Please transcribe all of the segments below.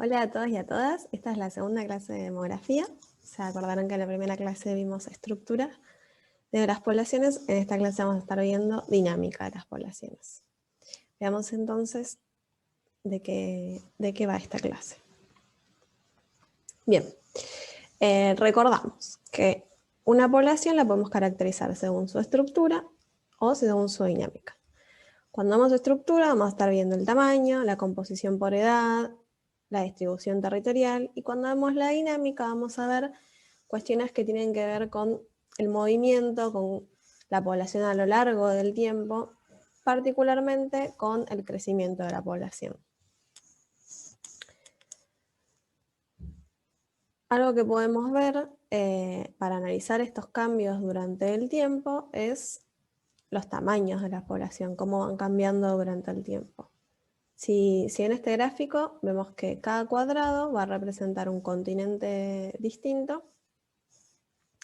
Hola a todos y a todas, esta es la segunda clase de demografía. Se acordarán que en la primera clase vimos estructura de las poblaciones, en esta clase vamos a estar viendo dinámica de las poblaciones. Veamos entonces de qué va esta clase. Bien, recordamos que una población la podemos caracterizar según su estructura o según su dinámica. Cuando vamos a estructura vamos a estar viendo el tamaño, la composición por edad, la distribución territorial, y cuando vemos la dinámica vamos a ver cuestiones que tienen que ver con el movimiento, con la población a lo largo del tiempo, particularmente con el crecimiento de la población. Algo que podemos ver para analizar estos cambios durante el tiempo es los tamaños de la población, cómo van cambiando durante el tiempo. Si en este gráfico vemos que cada cuadrado va a representar un continente distinto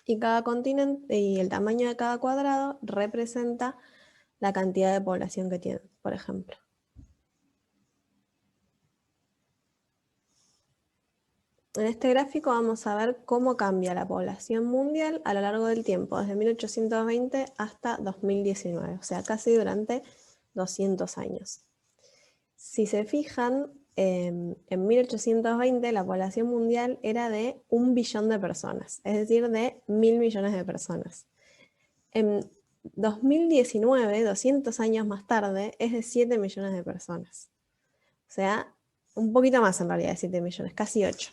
y cada continente y el tamaño de cada cuadrado representa la cantidad de población que tiene, por ejemplo. En este gráfico vamos a ver cómo cambia la población mundial a lo largo del tiempo, desde 1820 hasta 2019, o sea, casi durante 200 años. Si se fijan, en 1820 la población mundial era de 1 billón de personas, es decir, de 1.000 millones de personas. En 2019, 200 años más tarde, es de 7 millones de personas. O sea, un poquito más en realidad de 7 millones, casi 8.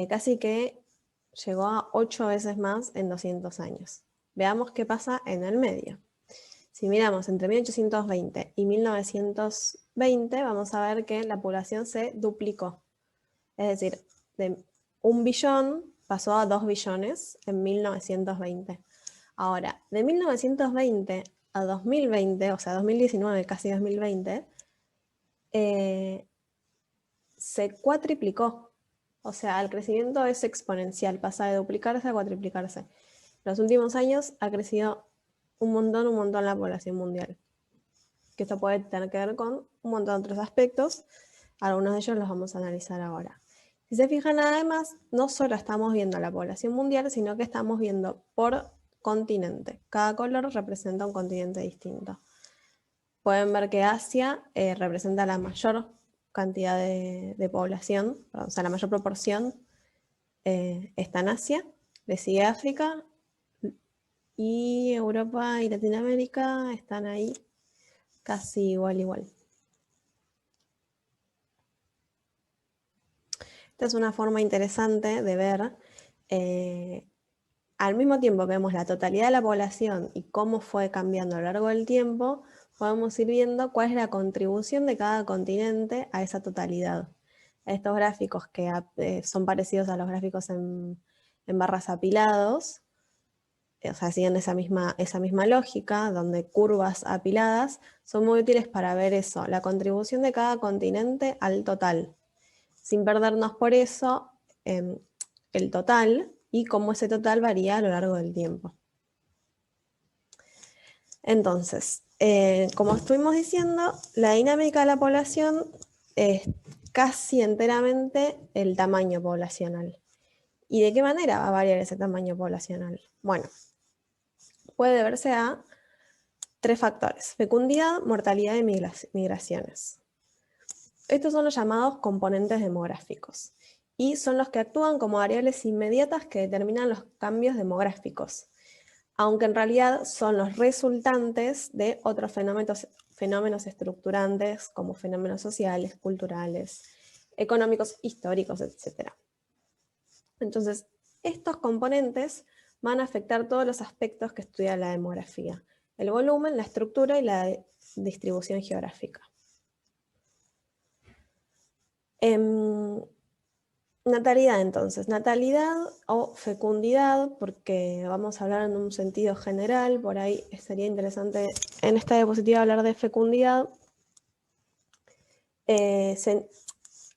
Casi que llegó a 8 veces más en 200 años. Veamos qué pasa en el medio. Si miramos entre 1820 y 1920, vamos a ver que la población se duplicó. Es decir, de 1 billón pasó a 2 billones en 1920. Ahora, de 1920 a 2020, o sea, 2019, casi 2020, se cuatriplicó. O sea, el crecimiento es exponencial, pasa de duplicarse a cuatriplicarse. En los últimos años ha crecido un montón la población mundial. Que esto puede tener que ver con un montón de otros aspectos. Algunos de ellos los vamos a analizar ahora. Si se fijan, además, no solo estamos viendo la población mundial, sino que estamos viendo por continente. Cada color representa un continente distinto. Pueden ver que Asia representa la mayor cantidad de población, o sea, la mayor proporción está en Asia, le sigue África, y Europa y Latinoamérica están ahí casi igual. Esta es una forma interesante de ver, al mismo tiempo que vemos la totalidad de la población y cómo fue cambiando a lo largo del tiempo, podemos ir viendo cuál es la contribución de cada continente a esa totalidad. Estos gráficos que son parecidos a los gráficos en barras apilados, o sea, siguen esa misma lógica, donde curvas apiladas son muy útiles para ver eso, la contribución de cada continente al total, sin perdernos por eso el total y cómo ese total varía a lo largo del tiempo. Entonces, como estuvimos diciendo, la dinámica de la población es casi enteramente el tamaño poblacional. ¿Y de qué manera va a variar ese tamaño poblacional? Bueno, puede deberse a 3 factores: fecundidad, mortalidad y migraciones. Estos son los llamados componentes demográficos y son los que actúan como variables inmediatas que determinan los cambios demográficos, aunque en realidad son los resultantes de otros fenómenos estructurantes como fenómenos sociales, culturales, económicos, históricos, etc. Entonces, estos componentes van a afectar todos los aspectos que estudia la demografía: el volumen, la estructura y la distribución geográfica. Natalidad, entonces. Natalidad o fecundidad, porque vamos a hablar en un sentido general, por ahí sería interesante en esta diapositiva hablar de fecundidad. Se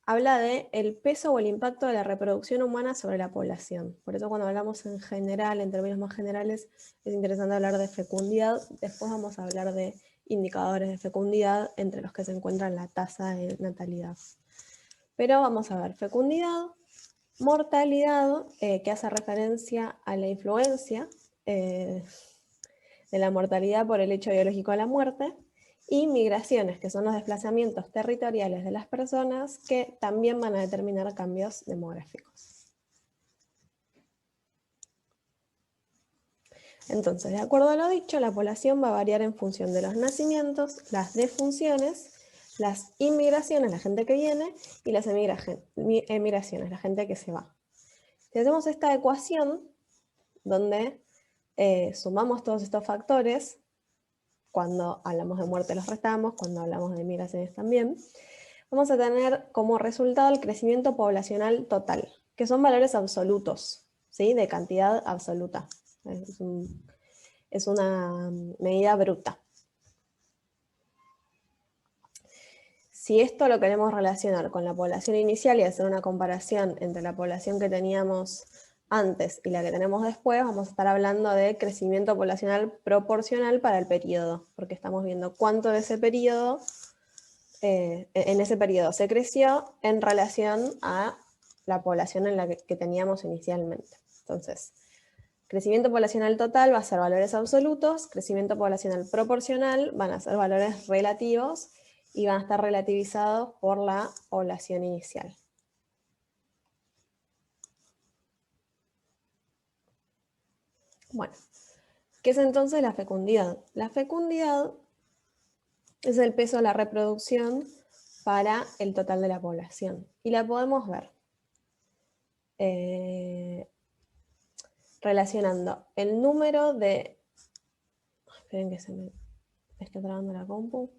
habla del peso o el impacto de la reproducción humana sobre la población. Por eso cuando hablamos en general, en términos más generales, es interesante hablar de fecundidad. Después vamos a hablar de indicadores de fecundidad, entre los que se encuentra la tasa de natalidad. Pero vamos a ver fecundidad, mortalidad, que hace referencia a la influencia de la mortalidad por el hecho biológico de la muerte, y migraciones, que son los desplazamientos territoriales de las personas que también van a determinar cambios demográficos. Entonces, de acuerdo a lo dicho, la población va a variar en función de los nacimientos, las defunciones, las inmigraciones, la gente que viene, y las emigraciones, la gente que se va. Si hacemos esta ecuación, donde sumamos todos estos factores, cuando hablamos de muerte los restamos, cuando hablamos de migraciones también, vamos a tener como resultado el crecimiento poblacional total, que son valores absolutos, ¿sí? De cantidad absoluta. Es una medida bruta. Si esto lo queremos relacionar con la población inicial y hacer una comparación entre la población que teníamos antes y la que tenemos después, vamos a estar hablando de crecimiento poblacional proporcional para el periodo, porque estamos viendo cuánto de ese periodo, en ese periodo se creció en relación a la población en la que teníamos inicialmente. Entonces, crecimiento poblacional total va a ser valores absolutos, crecimiento poblacional proporcional van a ser valores relativos y van a estar relativizados por la población inicial. Bueno, ¿qué es entonces la fecundidad? La fecundidad es el peso de la reproducción para el total de la población. Y la podemos ver relacionando el número de... Esperen que se me está trabando la compu.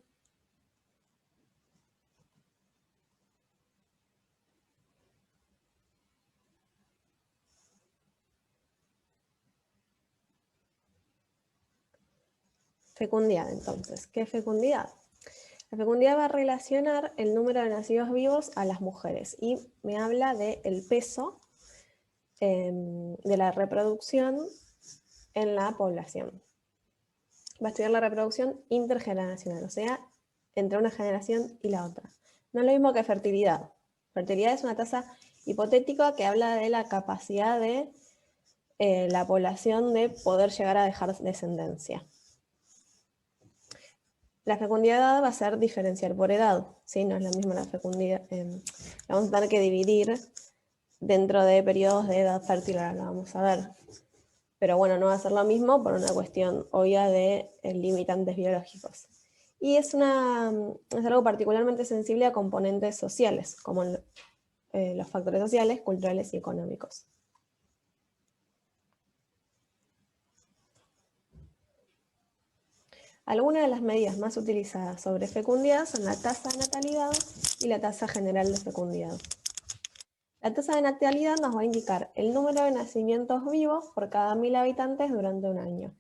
Fecundidad, entonces. ¿Qué es fecundidad? La fecundidad va a relacionar el número de nacidos vivos a las mujeres y me habla del peso de la reproducción en la población. Va a estudiar la reproducción intergeneracional, o sea, entre una generación y la otra. No es lo mismo que fertilidad. Fertilidad es una tasa hipotética que habla de la capacidad de la población de poder llegar a dejar descendencia. La fecundidad va a ser diferencial por edad, ¿sí? No es lo mismo la fecundidad. Vamos a tener que dividir dentro de periodos de edad fértil, ahora lo vamos a ver. Pero bueno, no va a ser lo mismo por una cuestión obvia de limitantes biológicos. Y es algo particularmente sensible a componentes sociales, como los factores sociales, culturales y económicos. Algunas de las medidas más utilizadas sobre fecundidad son la tasa de natalidad y la tasa general de fecundidad. La tasa de natalidad nos va a indicar el número de nacimientos vivos por cada 1000 habitantes durante un año.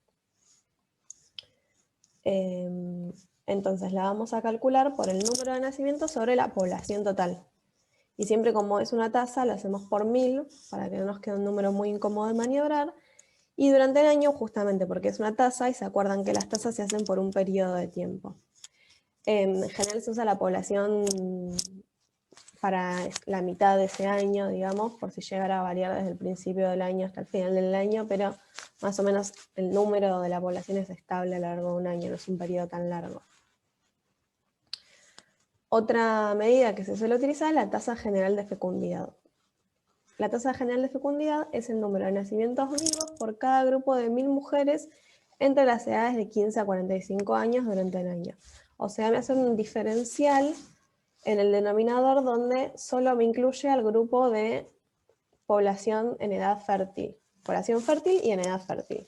Entonces la vamos a calcular por el número de nacimientos sobre la población total. Y siempre como es una tasa, la hacemos por 1000 para que no nos quede un número muy incómodo de maniobrar. Y durante el año, justamente porque es una tasa, y se acuerdan que las tasas se hacen por un periodo de tiempo. En general se usa la población para la mitad de ese año, digamos, por si llegara a variar desde el principio del año hasta el final del año, pero más o menos el número de la población es estable a lo largo de un año, no es un periodo tan largo. Otra medida que se suele utilizar es la tasa general de fecundidad. La tasa general de fecundidad es el número de nacimientos vivos por cada grupo de 1000 mujeres entre las edades de 15 a 45 años durante el año. O sea, me hace un diferencial en el denominador donde solo me incluye al grupo de población en edad fértil. Población fértil y en edad fértil.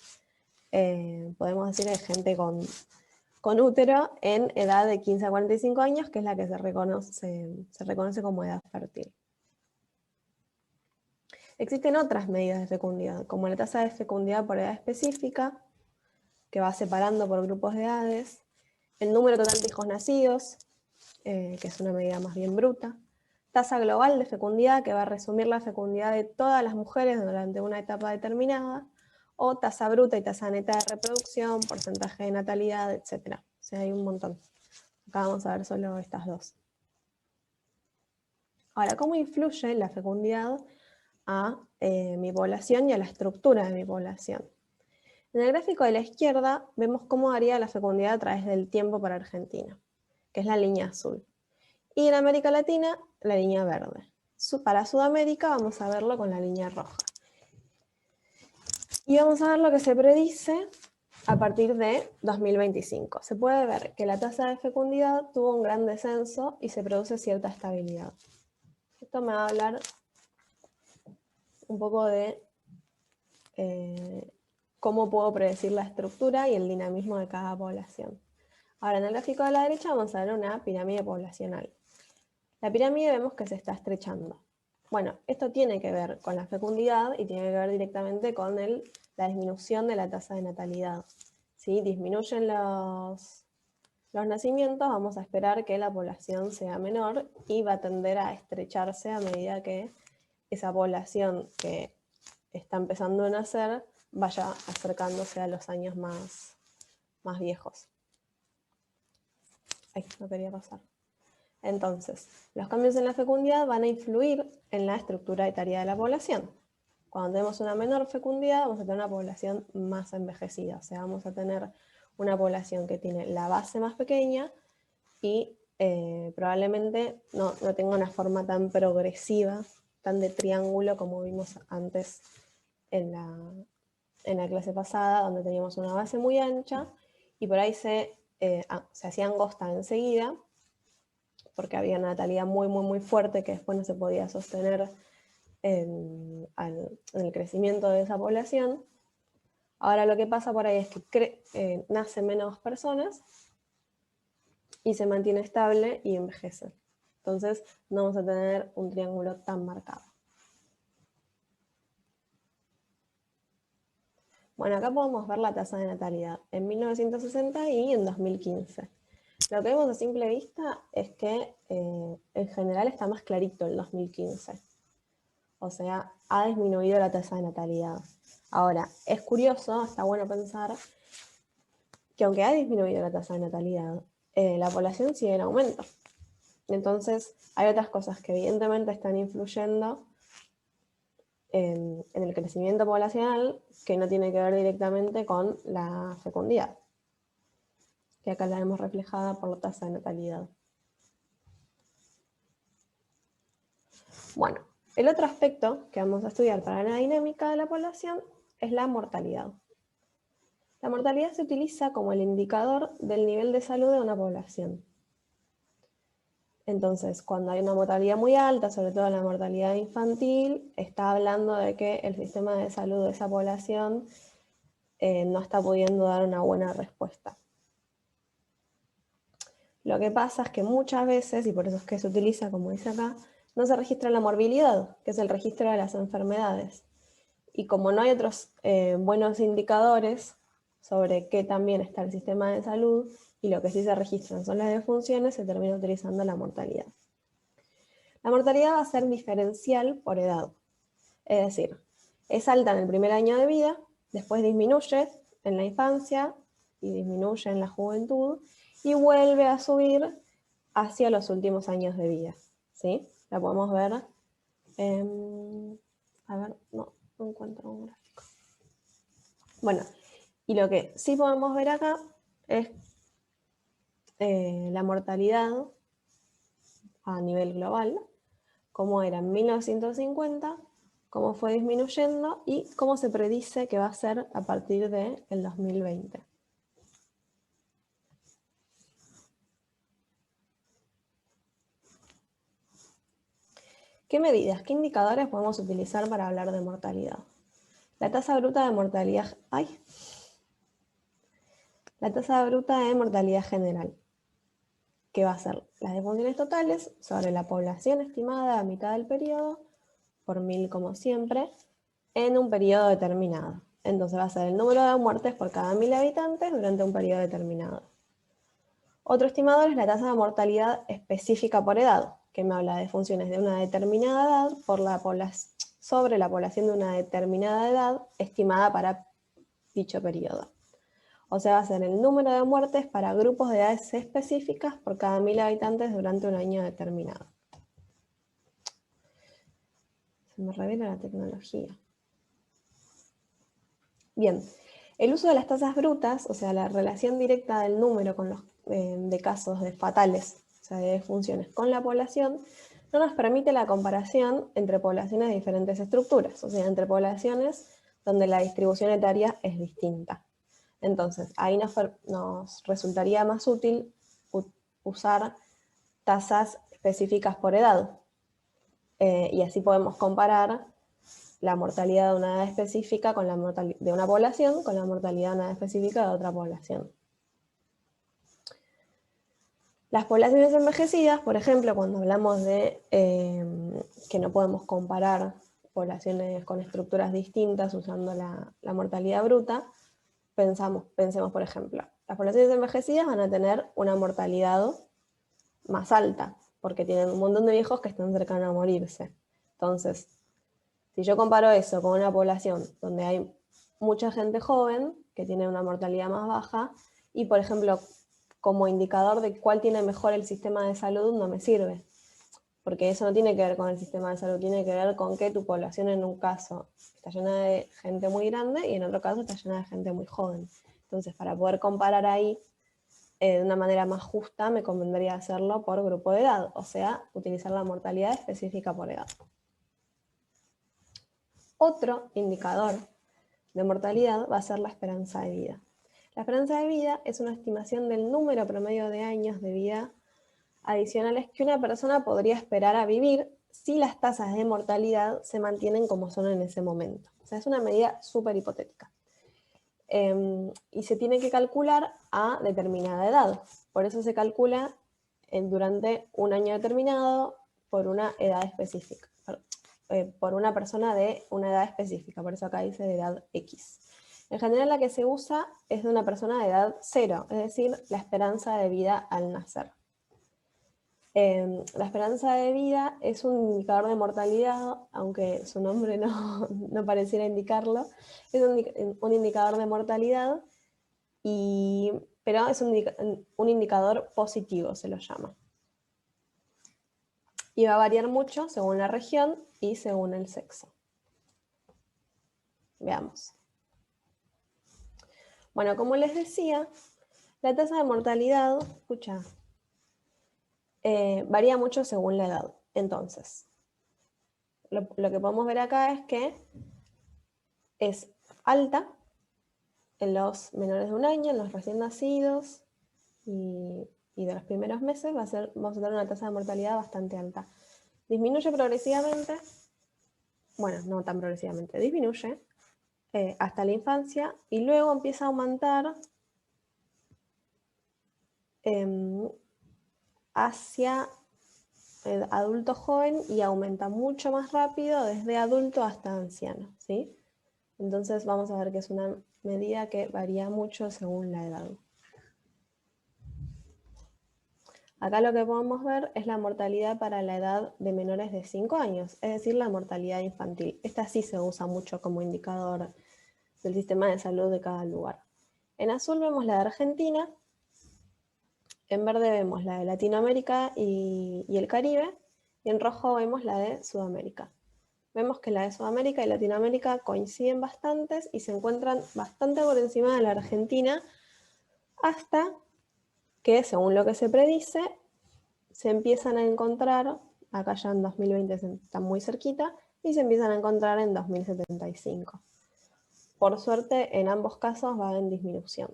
Podemos decir que hay gente con útero en edad de 15 a 45 años, que es la que se reconoce como edad fértil. Existen otras medidas de fecundidad, como la tasa de fecundidad por edad específica, que va separando por grupos de edades, el número total de hijos nacidos, que es una medida más bien bruta, tasa global de fecundidad, que va a resumir la fecundidad de todas las mujeres durante una etapa determinada, o tasa bruta y tasa neta de reproducción, porcentaje de natalidad, etc. O sea, hay un montón. Acá vamos a ver solo estas dos. Ahora, ¿cómo influye la fecundidad a mi población y a la estructura de mi población? En el gráfico de la izquierda vemos cómo varía la fecundidad a través del tiempo para Argentina, que es la línea azul. Y en América Latina, la línea verde. Para Sudamérica vamos a verlo con la línea roja. Y vamos a ver lo que se predice a partir de 2025. Se puede ver que la tasa de fecundidad tuvo un gran descenso y se produce cierta estabilidad. Esto me va a hablar un poco de cómo puedo predecir la estructura y el dinamismo de cada población. Ahora, en el gráfico de la derecha vamos a ver una pirámide poblacional. La pirámide vemos que se está estrechando. Bueno, esto tiene que ver con la fecundidad y tiene que ver directamente con la disminución de la tasa de natalidad. Si disminuyen los nacimientos, vamos a esperar que la población sea menor y va a tender a estrecharse a medida que esa población que está empezando a nacer vaya acercándose a los años más viejos. Ay, no quería pasar. Entonces, los cambios en la fecundidad van a influir en la estructura etaria de la población. Cuando tenemos una menor fecundidad, vamos a tener una población más envejecida. O sea, vamos a tener una población que tiene la base más pequeña y probablemente no tenga una forma tan progresiva, tan de triángulo como vimos antes en la clase pasada, donde teníamos una base muy ancha y por ahí se hacía angosta enseguida, porque había una natalidad muy fuerte que después no se podía sostener en el crecimiento de esa población. Ahora lo que pasa por ahí es que nacen menos personas y se mantiene estable y envejece. Entonces no vamos a tener un triángulo tan marcado. Bueno, acá podemos ver la tasa de natalidad en 1960 y en 2015. Lo que vemos a simple vista es que en general está más clarito el 2015. O sea, ha disminuido la tasa de natalidad. Ahora, es curioso, está bueno pensar que aunque ha disminuido la tasa de natalidad, la población sigue en aumento. Entonces, hay otras cosas que evidentemente están influyendo en el crecimiento poblacional que no tiene que ver directamente con la fecundidad, que acá la vemos reflejada por la tasa de natalidad. Bueno, el otro aspecto que vamos a estudiar para la dinámica de la población es la mortalidad. La mortalidad se utiliza como el indicador del nivel de salud de una población. Entonces, cuando hay una mortalidad muy alta, sobre todo la mortalidad infantil, está hablando de que el sistema de salud de esa población no está pudiendo dar una buena respuesta. Lo que pasa es que muchas veces, y por eso es que se utiliza, como dice acá, no se registra la morbilidad, que es el registro de las enfermedades. Y como no hay otros buenos indicadores sobre qué también está el sistema de salud, y lo que sí se registran son las defunciones, se termina utilizando la mortalidad. La mortalidad va a ser diferencial por edad. Es decir, es alta en el primer año de vida, después disminuye en la infancia y disminuye en la juventud y vuelve a subir hacia los últimos años de vida. ¿Sí? La podemos ver. A ver, no encuentro un gráfico. Bueno, y lo que sí podemos ver acá es la mortalidad a nivel global, cómo era en 1950, cómo fue disminuyendo y cómo se predice que va a ser a partir del 2020. ¿Qué medidas, qué indicadores podemos utilizar para hablar de mortalidad? La tasa bruta de mortalidad, la tasa bruta de mortalidad general, que va a ser las defunciones totales sobre la población estimada a mitad del periodo, por 1000 como siempre, en un periodo determinado. Entonces va a ser el número de muertes por cada 1000 habitantes durante un periodo determinado. Otro estimador es la tasa de mortalidad específica por edad, que me habla de funciones de una determinada edad sobre la población de una determinada edad estimada para dicho periodo. O sea, va a ser el número de muertes para grupos de edades específicas por cada 1000 habitantes durante un año determinado. Se me revela la tecnología. Bien, el uso de las tasas brutas, o sea, la relación directa del número con los, de casos de fatales, o sea, de defunciones con la población, no nos permite la comparación entre poblaciones de diferentes estructuras, o sea, entre poblaciones donde la distribución etaria es distinta. Entonces, ahí nos resultaría más útil usar tasas específicas por edad. Y así podemos comparar la mortalidad de una edad específica con la de una población con la mortalidad de una edad específica de otra población. Las poblaciones envejecidas, por ejemplo, cuando hablamos de que no podemos comparar poblaciones con estructuras distintas usando la mortalidad bruta, pensemos, por ejemplo, las poblaciones envejecidas van a tener una mortalidad más alta, porque tienen un montón de viejos que están cercanos a morirse. Entonces, si yo comparo eso con una población donde hay mucha gente joven, que tiene una mortalidad más baja, y por ejemplo, como indicador de cuál tiene mejor el sistema de salud, no me sirve. Porque eso no tiene que ver con el sistema de salud, tiene que ver con que tu población en un caso está llena de gente muy grande y en otro caso está llena de gente muy joven. Entonces, para poder comparar ahí de una manera más justa, me convendría hacerlo por grupo de edad, o sea, utilizar la mortalidad específica por edad. Otro indicador de mortalidad va a ser la esperanza de vida. La esperanza de vida es una estimación del número promedio de años de vida adicionales que una persona podría esperar a vivir si las tasas de mortalidad se mantienen como son en ese momento. O sea, es una medida súper hipotética. Y se tiene que calcular a determinada edad. Por eso se calcula durante un año determinado por una edad específica. Por una persona de una edad específica, por eso acá dice de edad X. En general la que se usa es de una persona de edad 0, es decir, la esperanza de vida al nacer. La esperanza de vida es un indicador de mortalidad, aunque su nombre no pareciera indicarlo, es un indicador de mortalidad, pero es un indicador positivo, se lo llama. Y va a variar mucho según la región y según el sexo. Veamos. Bueno, como les decía, la tasa de mortalidad, varía mucho según la edad. Entonces, lo que podemos ver acá es que es alta en los menores de un año, en los recién nacidos y de los primeros meses vamos a tener una tasa de mortalidad bastante alta. Disminuye progresivamente, bueno, no tan progresivamente, disminuye hasta la infancia y luego empieza a aumentar hacia el adulto joven y aumenta mucho más rápido desde adulto hasta anciano, ¿sí? Entonces vamos a ver que es una medida que varía mucho según la edad. Acá lo que podemos ver es la mortalidad para la edad de menores de 5 años, es decir, la mortalidad infantil. Esta sí se usa mucho como indicador del sistema de salud de cada lugar. En azul vemos la de Argentina, en verde vemos la de Latinoamérica y el Caribe, y en rojo vemos la de Sudamérica. Vemos que la de Sudamérica y Latinoamérica coinciden bastantes y se encuentran bastante por encima de la Argentina, hasta que, según lo que se predice, se empiezan a encontrar, acá ya en 2020 están muy cerquita, y se empiezan a encontrar en 2075. Por suerte, en ambos casos va en disminución.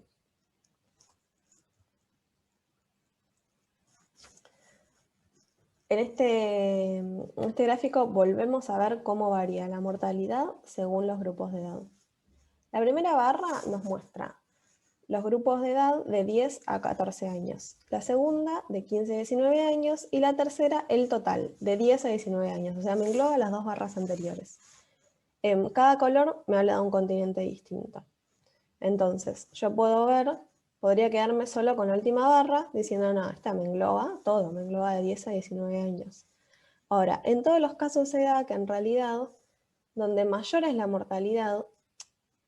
En este gráfico volvemos a ver cómo varía la mortalidad según los grupos de edad. La primera barra nos muestra los grupos de edad de 10 a 14 años, la segunda de 15 a 19 años y la tercera el total de 10 a 19 años, o sea, me engloba las dos barras anteriores. Cada color me habla de un continente distinto. Entonces, yo podría quedarme solo con la última barra diciendo, no, esta me engloba todo, me engloba de 10 a 19 años. Ahora, en todos los casos se da que en realidad, donde mayor es la mortalidad,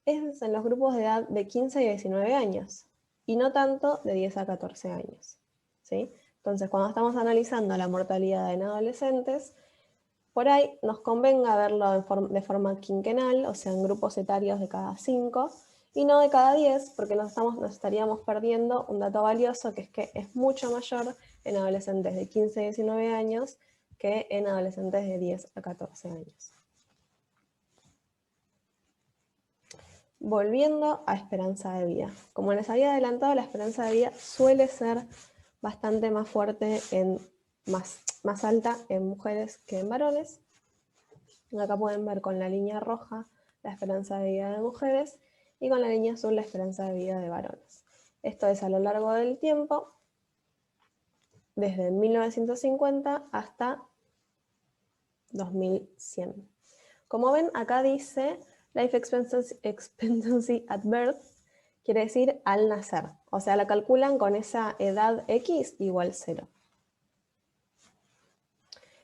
es en los grupos de edad de 15 y 19 años, y no tanto de 10 a 14 años, ¿sí? Entonces, cuando estamos analizando la mortalidad en adolescentes, por ahí nos convenga verlo de forma quinquenal, o sea, en grupos etarios de cada 5, y no de cada 10, porque nos estaríamos perdiendo un dato valioso, que es mucho mayor en adolescentes de 15 a 19 años que en adolescentes de 10 a 14 años. Volviendo a esperanza de vida. Como les había adelantado, la esperanza de vida suele ser bastante más fuerte, más alta en mujeres que en varones. Acá pueden ver con la línea roja la esperanza de vida de mujeres y con la línea azul la esperanza de vida de varones. Esto es a lo largo del tiempo, desde 1950 hasta 2100. Como ven, acá dice Life Expectancy at Birth, quiere decir al nacer. O sea, la calculan con esa edad X igual 0.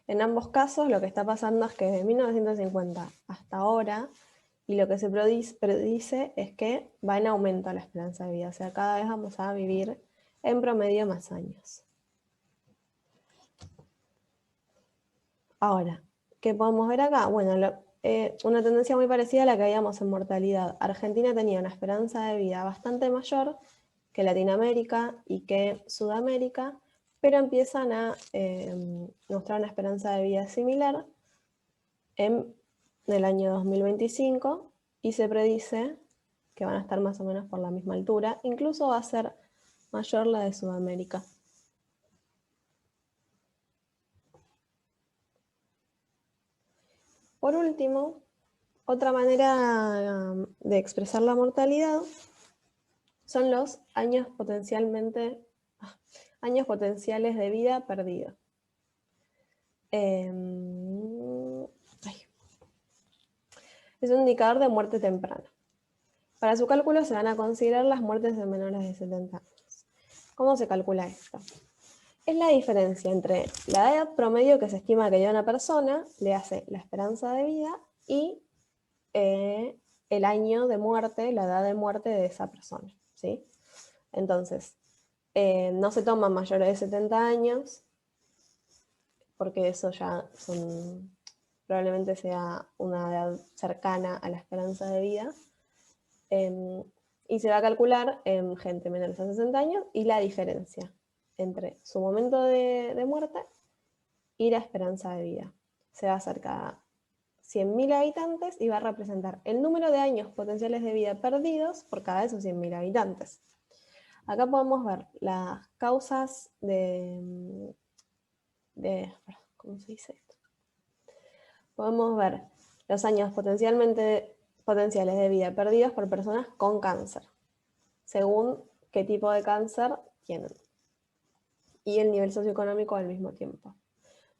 En ambos casos, lo que está pasando es que desde 1950 hasta ahora, y lo que se predice es que va en aumento la esperanza de vida. O sea, cada vez vamos a vivir en promedio más años. Ahora, ¿qué podemos ver acá? Bueno, una tendencia muy parecida a la que veíamos en mortalidad. Argentina tenía una esperanza de vida bastante mayor que Latinoamérica y que Sudamérica, pero empiezan a mostrar una esperanza de vida similar en el año 2025 y se predice que van a estar más o menos por la misma altura, incluso va a ser mayor la de Sudamérica. Por último, otra manera de expresar la mortalidad son los años potenciales de vida perdidos. Es un indicador de muerte temprana. Para su cálculo se van a considerar las muertes de menores de 70 años. ¿Cómo se calcula esto? Es la diferencia entre la edad promedio que se estima que lleva una persona, le hace la esperanza de vida, y el año de muerte, la edad de muerte de esa persona, ¿sí? Entonces, no se toman mayores de 70 años, porque eso ya probablemente sea una edad cercana a la esperanza de vida, y se va a calcular en gente menores a 60 años y la diferencia entre su momento de muerte y la esperanza de vida. Se va a hacer cada 100.000 habitantes y va a representar el número de años potenciales de vida perdidos por cada de esos 100.000 habitantes. Acá podemos ver las causas ¿cómo se dice esto? Podemos ver los años potenciales de vida perdidos por personas con cáncer, según qué tipo de cáncer tienen, y el nivel socioeconómico al mismo tiempo.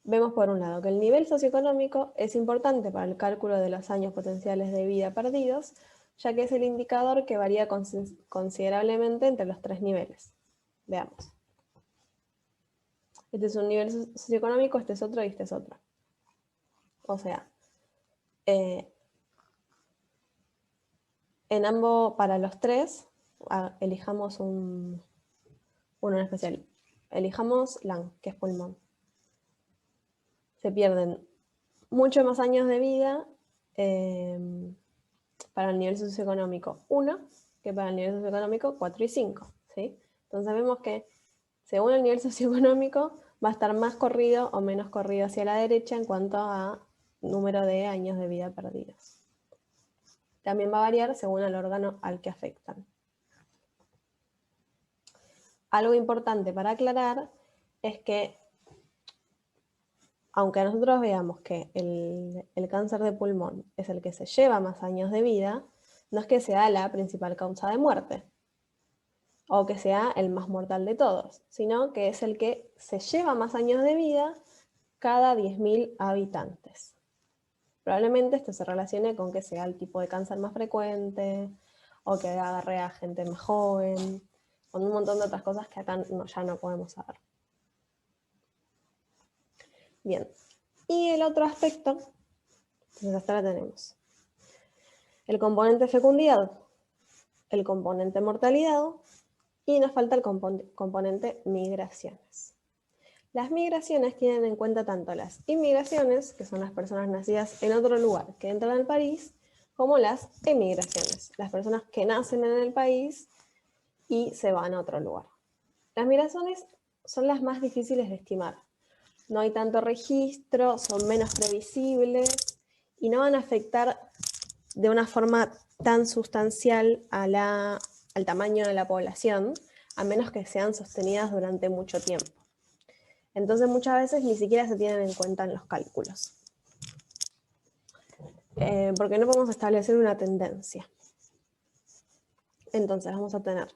Vemos por un lado que el nivel socioeconómico es importante para el cálculo de los años potenciales de vida perdidos, ya que es el indicador que varía considerablemente entre los 3 niveles. Veamos. Este es un nivel socioeconómico, este es otro y este es otro. O sea, en ambos, para los 3, elijamos uno en especial. Elijamos lung, que es pulmón. Se pierden muchos más años de vida para el nivel socioeconómico 1 que para el nivel socioeconómico 4 y 5. ¿sí? Entonces vemos que según el nivel socioeconómico va a estar más corrido o menos corrido hacia la derecha en cuanto a número de años de vida perdidos. También va a variar según el órgano al que afectan. Algo importante para aclarar es que, aunque nosotros veamos que el cáncer de pulmón es el que se lleva más años de vida, no es que sea la principal causa de muerte, o que sea el más mortal de todos, sino que es el que se lleva más años de vida cada 10.000 habitantes. Probablemente esto se relacione con que sea el tipo de cáncer más frecuente, o que agarre a gente más joven, con un montón de otras cosas que acá ya no podemos saber. Bien, y el otro aspecto, entonces hasta ahora tenemos el componente fecundidad, el componente mortalidad, y nos falta el componente migraciones. Las migraciones tienen en cuenta tanto las inmigraciones, que son las personas nacidas en otro lugar que entran al país, como las emigraciones, las personas que nacen en el país y se van a otro lugar. Las migraciones son las más difíciles de estimar. No hay tanto registro, son menos previsibles y no van a afectar de una forma tan sustancial al tamaño de la población, a menos que sean sostenidas durante mucho tiempo. Entonces muchas veces ni siquiera se tienen en cuenta en los cálculos. Porque no podemos establecer una tendencia. Entonces vamos a tener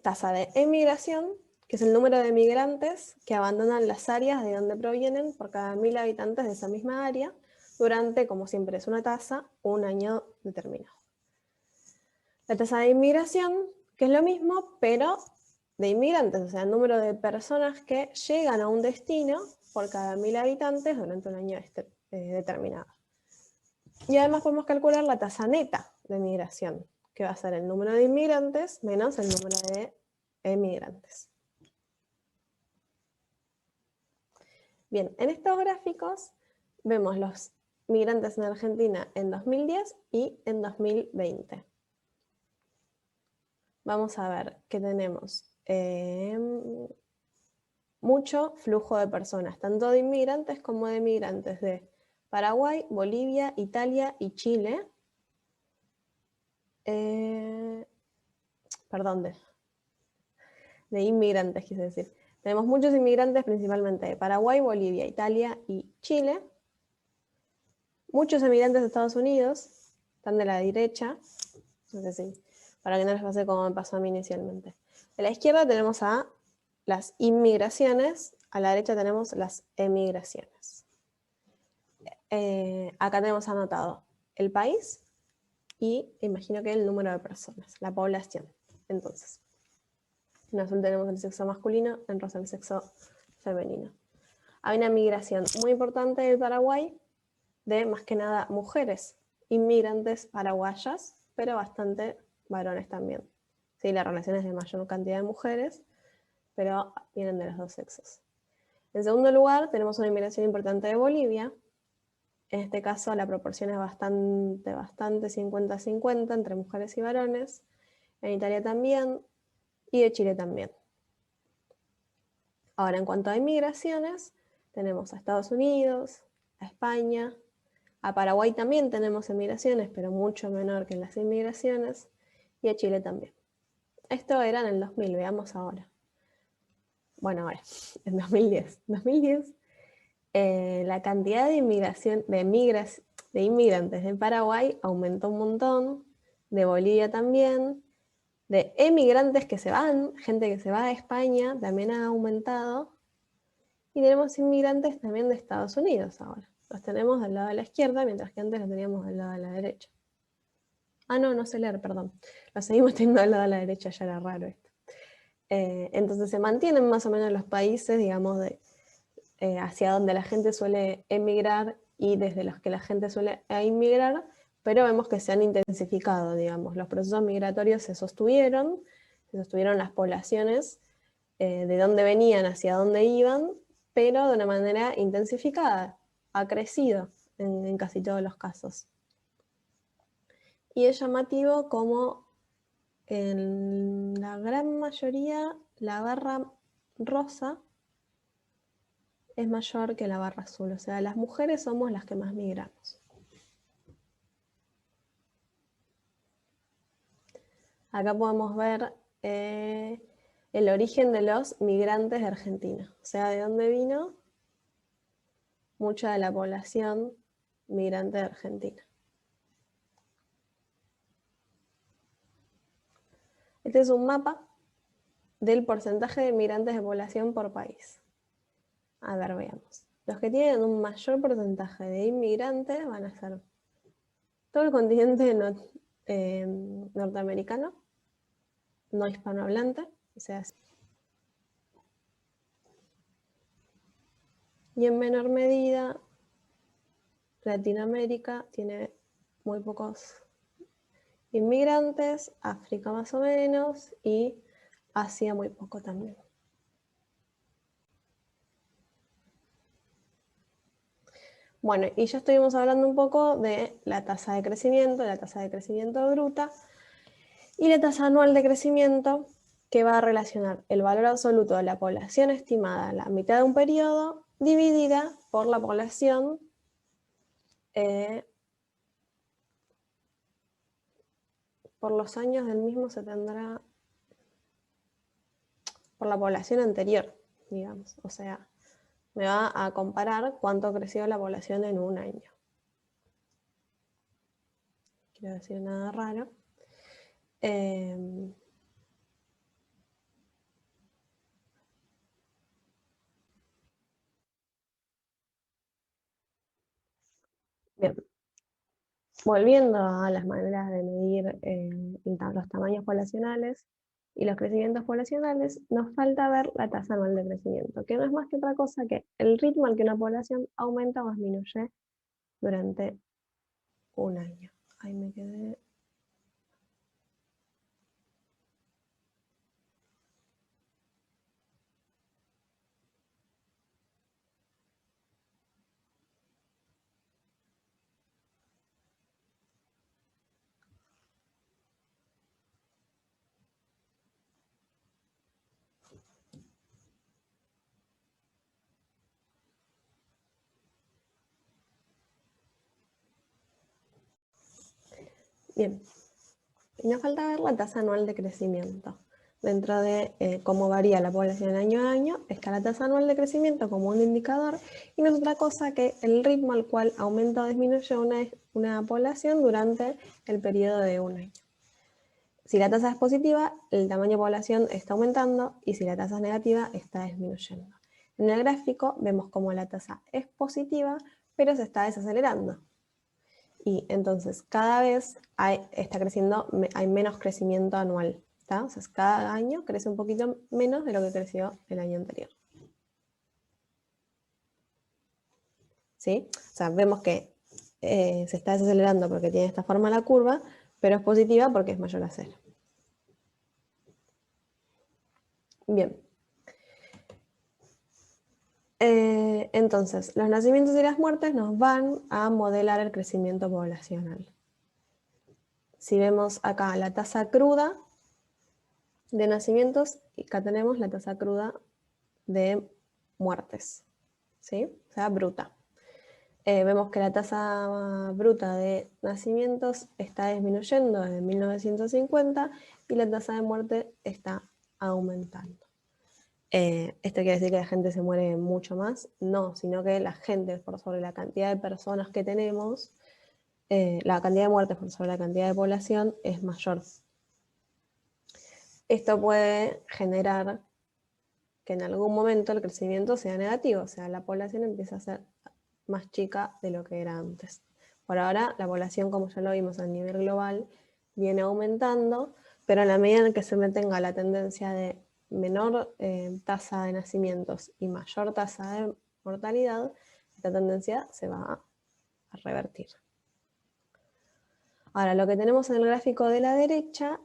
tasa de emigración, que es el número de migrantes que abandonan las áreas de donde provienen por cada 1000 habitantes de esa misma área durante, como siempre es una tasa, un año determinado. La tasa de inmigración, que es lo mismo, pero de inmigrantes, o sea, el número de personas que llegan a un destino por cada 1000 habitantes durante un año determinado. Y además podemos calcular la tasa neta de migración, que va a ser el número de inmigrantes menos el número de emigrantes. Bien, en estos gráficos vemos los migrantes en Argentina en 2010 y en 2020. Vamos a ver que tenemos mucho flujo de personas, tanto de inmigrantes como de migrantes de Paraguay, Bolivia, Italia y Chile. Perdón, de inmigrantes quise decir. Tenemos muchos inmigrantes principalmente de Paraguay, Bolivia, Italia y Chile. Muchos emigrantes de Estados Unidos, están de la derecha, no sé si, para que no les pase como me pasó a mí inicialmente. De la izquierda tenemos a las inmigraciones, a la derecha tenemos las emigraciones. Acá tenemos anotado el país y imagino que el número de personas, la población. Entonces, en azul tenemos el sexo masculino, en rosa el sexo femenino. Hay una migración muy importante del Paraguay de más que nada mujeres inmigrantes paraguayas, pero bastante varones también. Sí, la relación es de mayor cantidad de mujeres, pero vienen de los dos sexos. En segundo lugar, tenemos una inmigración importante de Bolivia. En este caso, la proporción es bastante 50-50 entre mujeres y varones. En Italia también, y de Chile también. Ahora, en cuanto a inmigraciones, tenemos a Estados Unidos, a España, a Paraguay también tenemos emigraciones, pero mucho menor que las inmigraciones, y a Chile también. Esto era en el 2000, veamos ahora. Bueno, ahora, en 2010. 2010, la cantidad de inmigrantes de Paraguay aumentó un montón, de Bolivia también, de emigrantes que se van, gente que se va a España también ha aumentado, y tenemos inmigrantes también de Estados Unidos ahora. Los tenemos del lado de la izquierda, mientras que antes los teníamos del lado de la derecha. Ah, no, no sé leer, perdón. Los seguimos teniendo del lado de la derecha, ya era raro esto. Entonces se mantienen más o menos los países, digamos, hacia donde la gente suele emigrar y desde los que la gente suele inmigrar, pero vemos que se han intensificado, digamos. Los procesos migratorios se sostuvieron las poblaciones de dónde venían hacia dónde iban, pero de una manera intensificada. Ha crecido en casi todos los casos. Y es llamativo como en la gran mayoría la barra rosa es mayor que la barra azul. O sea, las mujeres somos las que más migramos. Acá podemos ver el origen de los migrantes de Argentina. O sea, de dónde vino mucha de la población migrante de Argentina. Este es un mapa del porcentaje de migrantes de población por país. A ver, veamos. Los que tienen un mayor porcentaje de inmigrantes van a ser todo el continente norteamericano, no hispanohablante, o sea, y en menor medida Latinoamérica tiene muy pocos inmigrantes, África más o menos, y hacía muy poco también. Bueno, y ya estuvimos hablando un poco de la tasa de crecimiento bruta y la tasa anual de crecimiento, que va a relacionar el valor absoluto de la población estimada a la mitad de un periodo dividida por la población por los años del mismo se tendrá por la población anterior, digamos. O sea, me va a comparar cuánto creció la población en un año. Quiero decir nada raro. Bien. Volviendo a las maneras de medir los tamaños poblacionales y los crecimientos poblacionales, nos falta ver la tasa anual de crecimiento, que no es más que otra cosa que el ritmo al que una población aumenta o disminuye durante un año. Ahí me quedé. Bien, y nos falta ver la tasa anual de crecimiento. Dentro de cómo varía la población año a año, está la tasa anual de crecimiento como un indicador y no es otra cosa que el ritmo al cual aumenta o disminuye una población durante el periodo de un año. Si la tasa es positiva, el tamaño de población está aumentando y si la tasa es negativa, está disminuyendo. En el gráfico vemos cómo la tasa es positiva, pero se está desacelerando. Y entonces cada vez está creciendo, hay menos crecimiento anual. ¿Tá? O sea, cada año crece un poquito menos de lo que creció el año anterior. ¿Sí? O sea, vemos que se está desacelerando porque tiene esta forma la curva, pero es positiva porque es mayor a 0. Bien. Entonces, los nacimientos y las muertes nos van a modelar el crecimiento poblacional. Si vemos acá la tasa cruda de nacimientos, y acá tenemos la tasa cruda de muertes, ¿sí? O sea, bruta. Vemos que la tasa bruta de nacimientos está disminuyendo desde 1950 y la tasa de muerte está aumentando. ¿Esto quiere decir que la gente se muere mucho más? No, sino que la gente, por sobre la cantidad de personas que tenemos, la cantidad de muertes por sobre la cantidad de población es mayor. Esto puede generar que en algún momento el crecimiento sea negativo, o sea, la población empieza a ser más chica de lo que era antes. Por ahora, la población, como ya lo vimos a nivel global, viene aumentando, pero a la medida en que se mantenga la tendencia de menor tasa de nacimientos y mayor tasa de mortalidad, esta tendencia se va a revertir. Ahora, lo que tenemos en el gráfico de la derecha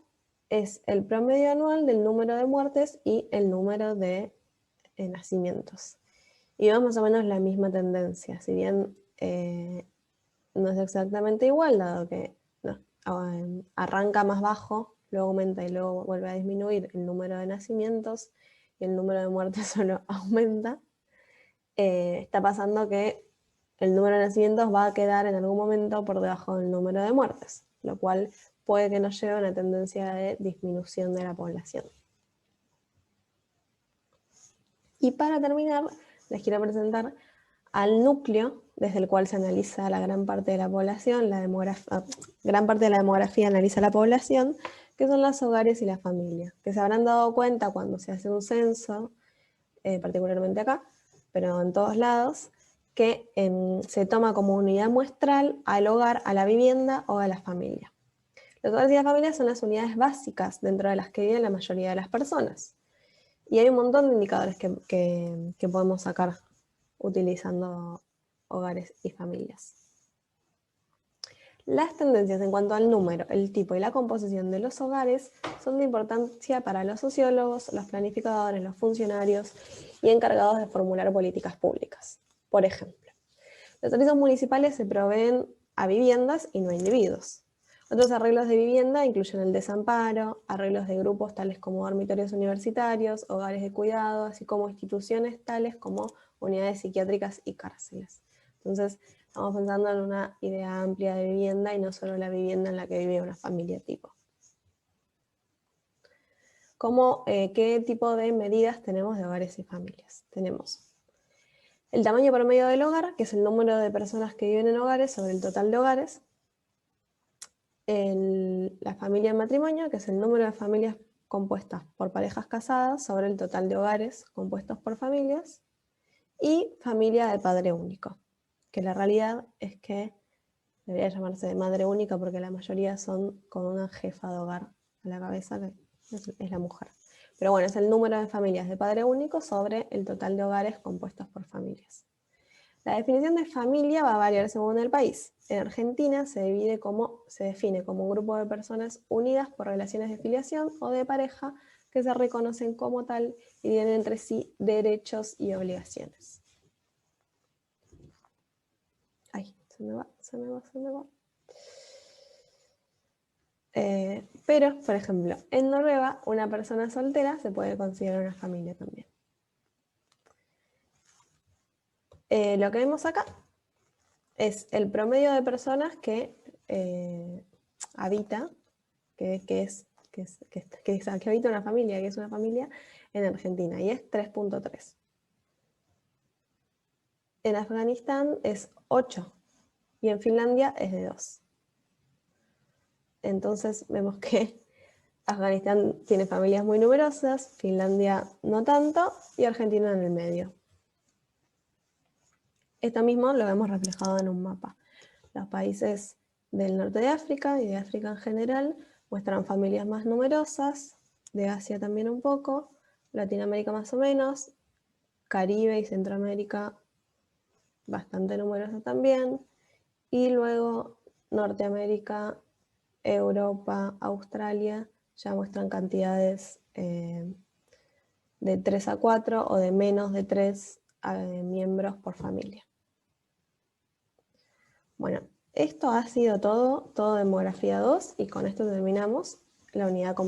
es el promedio anual del número de muertes y el número de nacimientos. Y vemos más o menos la misma tendencia, si bien no es exactamente igual, dado que arranca más bajo, luego aumenta y luego vuelve a disminuir el número de nacimientos y el número de muertes solo aumenta. Está pasando que el número de nacimientos va a quedar en algún momento por debajo del número de muertes, lo cual puede que nos lleve a una tendencia de disminución de la población. Y para terminar, les quiero presentar al núcleo desde el cual se analiza la gran parte de la población, gran parte de la demografía analiza la población, que son los hogares y las familias, que se habrán dado cuenta cuando se hace un censo, particularmente acá, pero en todos lados, que se toma como unidad muestral al hogar, a la vivienda o a la familia. Los hogares y las familias son las unidades básicas dentro de las que viven la mayoría de las personas. Y hay un montón de indicadores que podemos sacar utilizando hogares y familias. Las tendencias en cuanto al número, el tipo y la composición de los hogares son de importancia para los sociólogos, los planificadores, los funcionarios y encargados de formular políticas públicas. Por ejemplo, los servicios municipales se proveen a viviendas y no a individuos. Otros arreglos de vivienda incluyen el desamparo, arreglos de grupos tales como dormitorios universitarios, hogares de cuidado, así como instituciones tales como unidades psiquiátricas y cárceles. Entonces, estamos pensando en una idea amplia de vivienda y no solo la vivienda en la que vive una familia tipo. ¿Qué tipo de medidas tenemos de hogares y familias? Tenemos el tamaño promedio del hogar, que es el número de personas que viven en hogares sobre el total de hogares. La familia en matrimonio, que es el número de familias compuestas por parejas casadas sobre el total de hogares compuestos por familias. Y familia de padre único, que la realidad es que debería llamarse de madre única porque la mayoría son con una jefa de hogar a la cabeza, que es la mujer. Pero bueno, es el número de familias de padre único sobre el total de hogares compuestos por familias. La definición de familia va a variar según el país. En Argentina se define como un grupo de personas unidas por relaciones de filiación o de pareja que se reconocen como tal y tienen entre sí derechos y obligaciones. Ay, se me va. Pero, por ejemplo, en Noruega, una persona soltera se puede considerar una familia también. Lo que vemos acá es el promedio de personas que habita, que habita una familia, que es una familia en Argentina, y es 3.3. En Afganistán es 8, y en Finlandia es de 2. Entonces vemos que Afganistán tiene familias muy numerosas, Finlandia no tanto, y Argentina en el medio. Esto mismo lo vemos reflejado en un mapa. Los países del norte de África y de África en general muestran familias más numerosas, de Asia también un poco, Latinoamérica más o menos, Caribe y Centroamérica bastante numerosa también, y luego Norteamérica, Europa, Australia ya muestran cantidades de 3 a 4 o de menos de 3 miembros por familia. Bueno, esto ha sido todo demografía 2 y con esto terminamos la unidad completa.